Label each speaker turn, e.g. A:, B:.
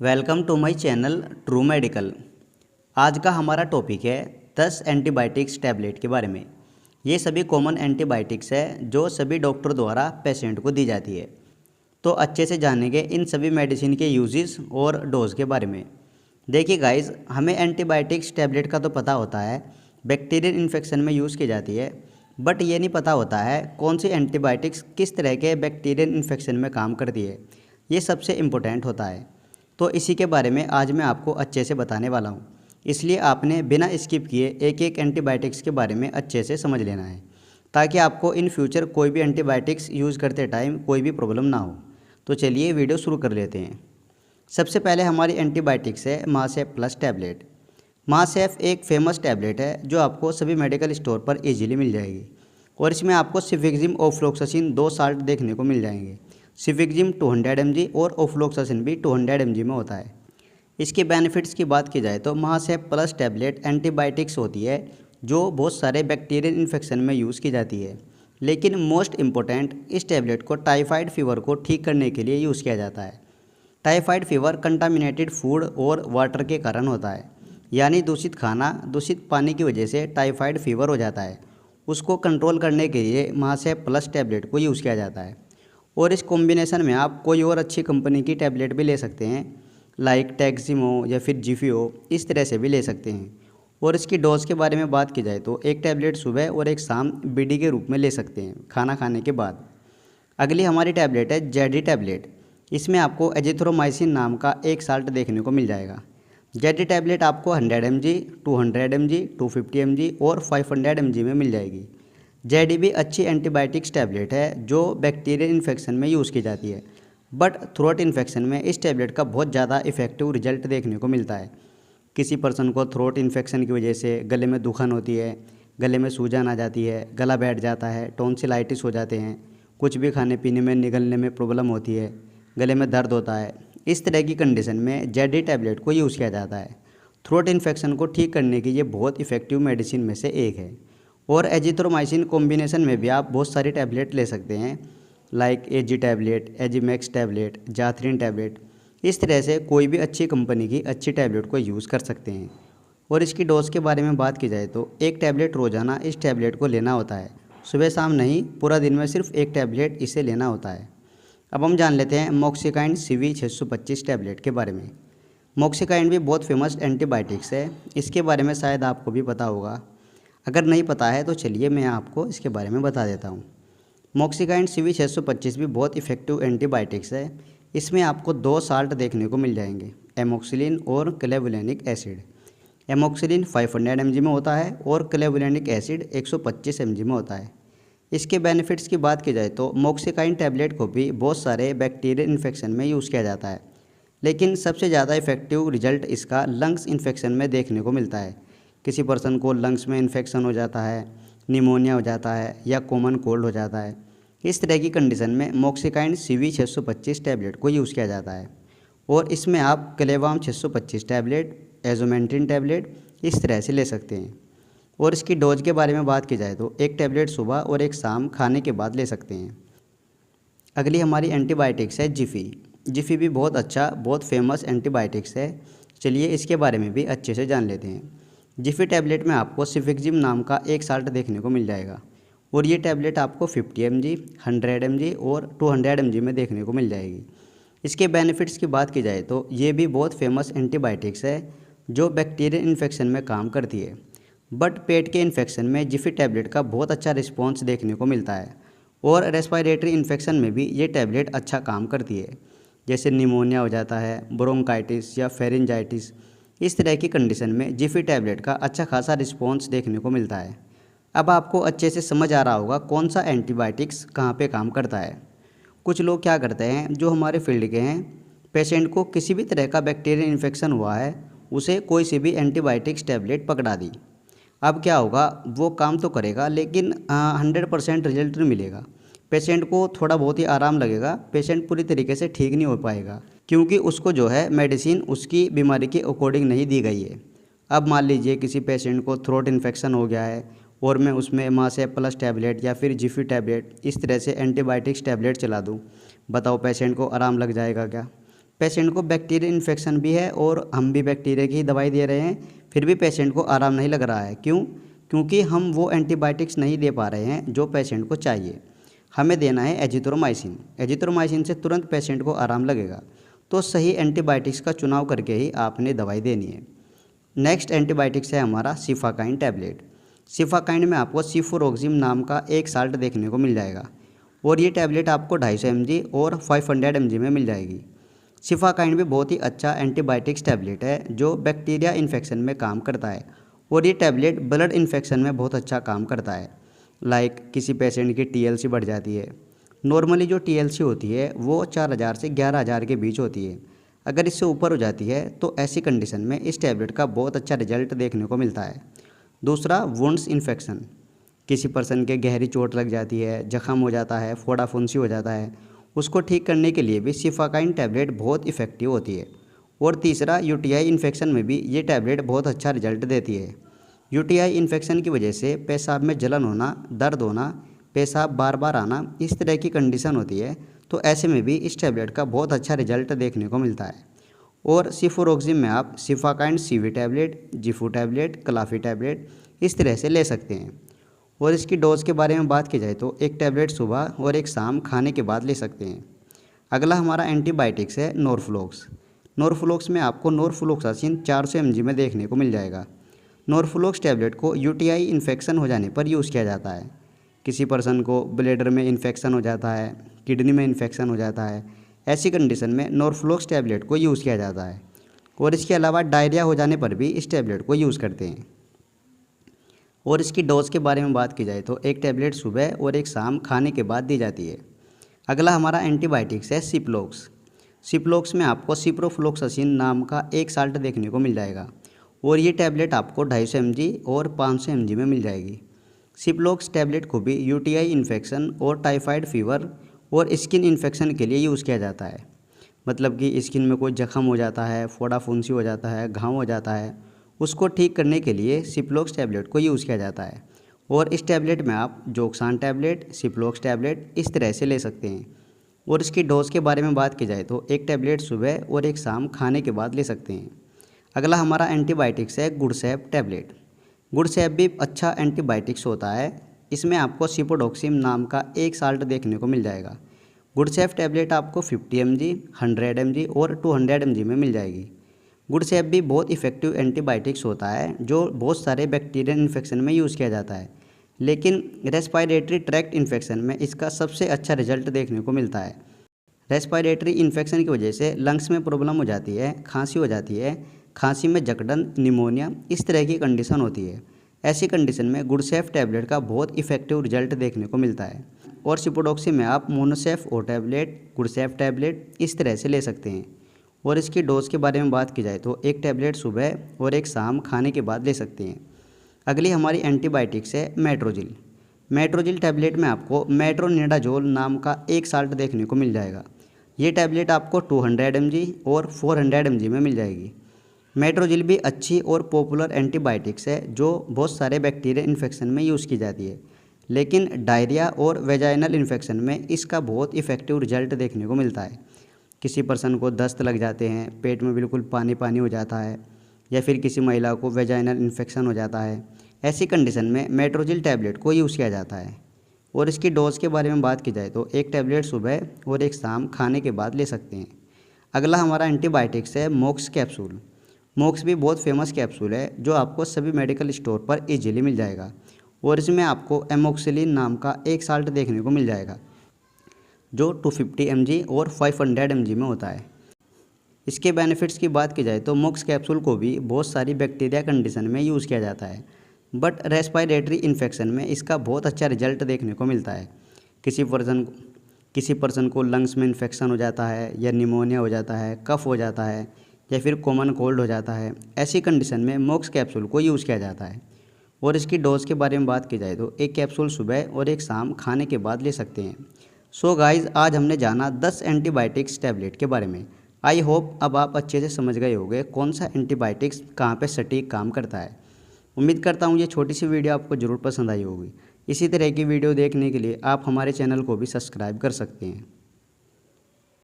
A: Welcome to my channel True Medical. आज का हमारा टॉपिक है 10 एंटीबायोटिक्स टैबलेट के बारे में। ये सभी कॉमन एंटीबायोटिक्स है जो सभी डॉक्टर द्वारा पेशेंट को दी जाती है। तो अच्छे से जानेंगे इन सभी मेडिसिन के यूजेस और डोज के बारे में। देखिए गाइस, हमें एंटीबायोटिक्स टैबलेट का तो पता होता है बैक्टीरियल इन्फेक्शन में यूज़ की जाती है, बट ये नहीं पता होता है कौन सी एंटीबायोटिक्स किस तरह के बैक्टीरियल इन्फेक्शन में काम करती है। ये सबसे इम्पोर्टेंट होता है। तो इसी के बारे में आज मैं आपको अच्छे से बताने वाला हूँ, इसलिए आपने बिना स्किप किए एक एक एंटीबायोटिक्स के बारे में अच्छे से समझ लेना है, ताकि आपको इन फ्यूचर कोई भी एंटीबायोटिक्स यूज़ करते टाइम कोई भी प्रॉब्लम ना हो। तो चलिए वीडियो शुरू कर लेते हैं। सबसे पहले हमारी एंटीबायोटिक्स है मासेफ प्लस टैबलेट। मासेफ एक फेमस टैबलेट है जो आपको सभी मेडिकल स्टोर पर इजीली मिल जाएगी, और इसमें आपको सिफिक्जिम ऑफ्लोक्सासिन 2 साल्ट देखने को मिल जाएंगे। सिफिक्जिम 200 mg और ऑफ्लोक्सासिन भी 200 mg में होता है। इसके बेनिफिट्स की बात की जाए तो मासेफ प्लस टैबलेट एंटीबायोटिक्स होती है जो बहुत सारे बैक्टीरियल इन्फेक्शन में यूज़ की जाती है, लेकिन मोस्ट इम्पोर्टेंट इस टैबलेट को टाइफाइड फीवर को ठीक करने के लिए यूज़ किया जाता है। टाइफाइड फीवर कंटामिनेटेड फूड और वाटर के कारण होता है, यानी दूषित खाना दूषित पानी की वजह से टाइफाइड फीवर हो जाता है। उसको कंट्रोल करने के लिए मासेफ प्लस टैबलेट को यूज़ किया जाता है। और इस कॉम्बिनेशन में आप कोई और अच्छी कंपनी की टैबलेट भी ले सकते हैं, लाइक टैक्सिमो या फिर जिफियो, इस तरह से भी ले सकते हैं। और इसकी डोज के बारे में बात की जाए तो एक टैबलेट सुबह और एक शाम बीडी के रूप में ले सकते हैं खाना खाने के बाद। अगली हमारी टैबलेट है जेडी टैबलेट। इसमें आपको एजिथ्रोमाइसिन नाम का एक साल्ट देखने को मिल जाएगा। जेडी टैबलेट आपको 100 mg, 200 mg, 250 mg और 500 mg में मिल जाएगी। जेडी भी अच्छी एंटीबायोटिक्स टैबलेट है जो बैक्टीरियल इन्फेक्शन में यूज़ की जाती है, बट थ्रोट इन्फेक्शन में इस टैबलेट का बहुत ज़्यादा इफेक्टिव रिजल्ट देखने को मिलता है। किसी पर्सन को थ्रोट इन्फेक्शन की वजह से गले में दुखन होती है, गले में सूजन आ जाती है, गला बैठ जाता है, टॉन्सिलाइटिस हो जाते हैं, कुछ भी खाने पीने में निगलने में प्रॉब्लम होती है, गले में दर्द होता है, इस तरह की कंडीशन में जेडी टैबलेट को यूज़ किया जाता है। थ्रोट इन्फेक्शन को ठीक करने की ये बहुत इफेक्टिव मेडिसिन में से एक है। और एजिथ्रोमाइसिन कॉम्बिनेशन में भी आप बहुत सारी टैबलेट ले सकते हैं, लाइक एजी टैबलेट, एजीमैक्स टैबलेट, जाथ्रीन टैबलेट। इस तरह से कोई भी अच्छी कंपनी की अच्छी टैबलेट को यूज़ कर सकते हैं। और इसकी डोज के बारे में बात की जाए तो एक टैबलेट रोज़ाना इस टैबलेट को लेना होता है, सुबह शाम नहीं, पूरा दिन में सिर्फ एक टैबलेट इसे लेना होता है। अब हम जान लेते हैं मॉक्सिकाइन CV 625 टैबलेट के बारे में। मॉक्सिकाइन भी बहुत फेमस एंटीबायोटिक्स है, इसके बारे में शायद आपको भी पता होगा। अगर नहीं पता है तो चलिए मैं आपको इसके बारे में बता देता हूँ। मॉक्सिकाइन CV 625 भी बहुत इफेक्टिव एंटीबायोटिक्स है। इसमें आपको 2 साल्ट देखने को मिल जाएंगे, एमोक्सिलिन और क्लेवुलेनिक एसिड। एमोक्सिलिन 500 mg में होता है और क्लेवुलेनिक एसिड 125 mg में होता है। इसके बेनिफिट्स की बात की जाए तो मॉक्सिकाइन टैबलेट को भी बहुत सारे बैक्टीरियल इन्फेक्शन में यूज़ किया जाता है, लेकिन सबसे ज़्यादा इफेक्टिव रिजल्ट इसका लंग्स इन्फेक्शन में देखने को मिलता है। किसी पर्सन को लंग्स में इन्फेक्शन हो जाता है, निमोनिया हो जाता है या कॉमन कोल्ड हो जाता है, इस तरह की कंडीशन में मॉक्सिकाइन CV 625 टैबलेट को यूज़ किया जाता है। और इसमें आप क्लेवाम 625 टैबलेट, एजोमेंटिन टैबलेट इस तरह से ले सकते हैं। और इसकी डोज के बारे में बात की जाए तो एक टैबलेट सुबह और एक शाम खाने के बाद ले सकते हैं। अगली हमारी एंटीबायोटिक्स है जिफी। जिफी भी बहुत अच्छा, बहुत फेमस एंटीबायोटिक्स है। चलिए इसके बारे में भी अच्छे से जान लेते हैं। जिफी टैबलेट में आपको सिफिक्जिम नाम का एक साल्ट देखने को मिल जाएगा, और ये टैबलेट आपको 50 mg, 100 mg और 200 mg में देखने को मिल जाएगी। इसके बेनिफिट्स की बात की जाए तो ये भी बहुत फेमस एंटीबायोटिक्स है जो बैक्टीरियल इन्फेक्शन में काम करती है, बट पेट के इन्फेक्शन में जिफी टैबलेट का बहुत अच्छा रिस्पॉन्स देखने को मिलता है। और रेस्पिरेटरी इन्फेक्शन में भी ये टैबलेट अच्छा काम करती है, जैसे निमोनिया हो जाता है, ब्रोंकाइटिस या फेरिंजाइटिस, इस तरह की कंडीशन में जिफी टैबलेट का अच्छा खासा रिस्पॉन्स देखने को मिलता है। अब आपको अच्छे से समझ आ रहा होगा कौन सा एंटीबायोटिक्स कहाँ पे काम करता है। कुछ लोग क्या करते हैं जो हमारे फील्ड के हैं, पेशेंट को किसी भी तरह का बैक्टीरियल इन्फेक्शन हुआ है, उसे कोई सी भी एंटीबायोटिक्स टैबलेट पकड़ा दी। अब क्या होगा, वो काम तो करेगा लेकिन 100% रिजल्ट नहीं मिलेगा। पेशेंट को थोड़ा बहुत ही आराम लगेगा, पेशेंट पूरी तरीके से ठीक नहीं हो पाएगा, क्योंकि उसको जो है मेडिसिन उसकी बीमारी के अकॉर्डिंग नहीं दी गई है। अब मान लीजिए किसी पेशेंट को थ्रोट इन्फेक्शन हो गया है और मैं उसमें मासेफ प्लस टैबलेट या फिर जिफी टैबलेट इस तरह से एंटीबायोटिक्स टैबलेट चला दूँ, बताओ पेशेंट को आराम लग जाएगा क्या? पेशेंट को बैक्टीरियल इन्फेक्शन भी है और हम भी बैक्टीरिया की ही दवाई दे रहे हैं, फिर भी पेशेंट को आराम नहीं लग रहा है। क्यों? क्योंकि हम वो एंटीबायोटिक्स नहीं दे पा रहे हैं जो पेशेंट को चाहिए। हमें देना है एजिथ्रोमाइसिन। एजिथ्रोमाइसिन से तुरंत पेशेंट को आराम लगेगा। तो सही एंटीबायोटिक्स का चुनाव करके ही आपने दवाई देनी है। नेक्स्ट एंटीबायोटिक्स है हमारा सिफाकाइन टैबलेट। सिफाकाइन में आपको सिफोरोक्सिम नाम का एक साल्ट देखने को मिल जाएगा और ये टैबलेट आपको 250 mg और 500 mg में मिल जाएगी। सिफाकाइन भी बहुत ही अच्छा एंटीबायोटिक्स टैबलेट है जो बैक्टीरिया इन्फेक्शन में काम करता है और ये टैबलेट ब्लड इन्फेक्शन में बहुत अच्छा काम करता है। लाइक किसी पेशेंट की TLC बढ़ जाती है। नॉर्मली जो TLC होती है वो 4000 से 11000 के बीच होती है। अगर इससे ऊपर हो जाती है तो ऐसी कंडीशन में इस टैबलेट का बहुत अच्छा रिजल्ट देखने को मिलता है। दूसरा, वुंड्स इन्फेक्शन। किसी पर्सन के गहरी चोट लग जाती है, जख्म हो जाता है, फोड़ा फुंसी हो जाता है, उसको ठीक करने के लिए भी सिफाकाइन टैबलेट बहुत इफ़ेक्टिव होती है। और तीसरा, UTI इन्फेक्शन में भी ये टैबलेट बहुत अच्छा रिजल्ट देती है। UTI इन्फेक्शन की वजह से पेशाब में जलन होना, दर्द होना, पेशाब बार बार आना, इस तरह की कंडीशन होती है। तो ऐसे में भी इस टैबलेट का बहुत अच्छा रिजल्ट देखने को मिलता है। और सिफोरोक्सिम में आप सिफाकाइन CV टैबलेट, जिफू टैबलेट, क्लाफी टैबलेट इस तरह से ले सकते हैं। और इसकी डोज के बारे में बात की जाए तो एक टैबलेट सुबह और एक शाम खाने के बाद ले सकते हैं। अगला हमारा एंटीबायोटिक्स है नॉर्फ्लॉक्स। नॉर्फ्लॉक्स में आपको नॉर्फ्लॉक्सासिन 400 mg में देखने को मिल जाएगा। नॉर्फ्लॉक्स टैबलेट को UTI इन्फेक्शन हो जाने पर यूज़ किया जाता है। किसी पर्सन को ब्लैडर में इन्फेक्शन हो जाता है, किडनी में इन्फेक्शन हो जाता है, ऐसी कंडीशन में नॉर्फ्लॉक्स टैबलेट को यूज़ किया जाता है। और इसके अलावा डायरिया हो जाने पर भी इस टैबलेट को यूज़ करते हैं। और इसकी डोज के बारे में बात की जाए तो एक टैबलेट सुबह और एक शाम खाने के बाद दी जाती है। अगला हमारा एंटीबायोटिक्स है सिप्लोक्स। सिप्लोक्स में आपको सिप्रोफ्लोक्सासिन नाम का एक साल्ट देखने को मिल जाएगा और ये टैबलेट आपको 250 mg और 500 mg में मिल जाएगी। सिप्लोक्स टैबलेट को भी UTI इन्फेक्शन और टाइफाइड फीवर और स्किन इन्फेक्शन के लिए यूज़ किया जाता है। मतलब कि स्किन में कोई जख्म हो जाता है, फोड़ा फुंसी हो जाता है, घाव हो जाता है, उसको ठीक करने के लिए सिप्लोक्स टैबलेट को यूज़ किया जाता है। और इस टैबलेट में आप जोक्सान टैबलेट, सिप्लोक्स टैबलेट इस तरह से ले सकते हैं। और इसकी डोज के बारे में बात की जाए तो एक टैबलेट सुबह और एक शाम खाने के बाद ले सकते हैं। अगला हमारा एंटीबायोटिक्स है गुडसेफ टैबलेट। गुडसेफ भी अच्छा एंटीबायोटिक्स होता है। इसमें आपको सिपोडोक्सिम नाम का एक साल्ट देखने को मिल जाएगा। गुडसेफ टैबलेट आपको 50 mg, 100 mg और 200 mg में मिल जाएगी। गुडसेफ भी बहुत इफ़ेक्टिव एंटीबायोटिक्स होता है जो बहुत सारे बैक्टीरियल इन्फेक्शन में यूज़ किया जाता है। लेकिन रेस्पिरेटरी ट्रैक्ट इन्फेक्शन में इसका सबसे अच्छा रिजल्ट देखने को मिलता है। रेस्पिरेटरी इन्फेक्शन की वजह से लंग्स में प्रॉब्लम हो जाती है, खांसी हो जाती है, खांसी में जकड़न, निमोनिया इस तरह की कंडीशन होती है। ऐसी कंडीशन में गुडसेफ टैबलेट का बहुत इफेक्टिव रिजल्ट देखने को मिलता है। और सिपोडोक्सी में आप मोनोसेफ ओ टैबलेट, गुडसेफ टैबलेट इस तरह से ले सकते हैं। और इसकी डोज के बारे में बात की जाए तो एक टैबलेट सुबह और एक शाम खाने के बाद ले सकते हैं। अगली हमारी एंटीबायोटिक्स है मेट्रोजिल। मेट्रोजिल टैबलेट में आपको मेट्रोनिडाजोल नाम का एक साल्ट देखने को मिल जाएगा। ये टैबलेट आपको 200 mg और 400 mg में मिल जाएगी। मेट्रोजिल भी अच्छी और पॉपुलर एंटीबायोटिक्स है जो बहुत सारे बैक्टीरिया इन्फेक्शन में यूज़ की जाती है। लेकिन डायरिया और वेजाइनल इन्फेक्शन में इसका बहुत इफेक्टिव रिजल्ट देखने को मिलता है। किसी पर्सन को दस्त लग जाते हैं, पेट में बिल्कुल पानी पानी हो जाता है, या फिर किसी महिला को वेजाइनल इन्फेक्शन हो जाता है, ऐसी कंडीशन में मेट्रोजिल टैबलेट को यूज़ किया जाता है। और इसकी डोज के बारे में बात की जाए तो एक टैबलेट सुबह और एक शाम खाने के बाद ले सकते हैं। अगला हमारा एंटीबायोटिक्स है मोक्स कैप्सूल। मोक्स भी बहुत फेमस कैप्सूल है जो आपको सभी मेडिकल स्टोर पर इजीली मिल जाएगा। और इसमें आपको एमोक्सिलिन नाम का एक साल्ट देखने को मिल जाएगा जो 250 mg और 500 mg में होता है। इसके बेनिफिट्स की बात की जाए तो मोक्स कैप्सूल को भी बहुत सारी बैक्टीरिया कंडीशन में यूज़ किया जाता है, बट रेस्पिरेटरी इन्फेक्शन में इसका बहुत अच्छा रिजल्ट देखने को मिलता है। किसी पर्सन को लंग्स में इन्फेक्शन हो जाता है, या निमोनिया हो जाता है, कफ हो जाता है, या फिर कॉमन कोल्ड हो जाता है, ऐसी कंडीशन में मोक्स कैप्सूल को यूज़ किया जाता है। और इसकी डोज के बारे में बात की जाए तो एक कैप्सूल सुबह और एक शाम खाने के बाद ले सकते हैं। सो गाइज़, आज हमने जाना 10 एंटीबायोटिक्स टैबलेट के बारे में। आई होप अब आप अच्छे से समझ गए होंगे कौन सा एंटीबायोटिक्स कहाँ पे सटीक काम करता है। उम्मीद करता हूँ ये छोटी सी वीडियो आपको ज़रूर पसंद आई होगी। इसी तरह की वीडियो देखने के लिए आप हमारे चैनल को भी सब्सक्राइब कर सकते हैं।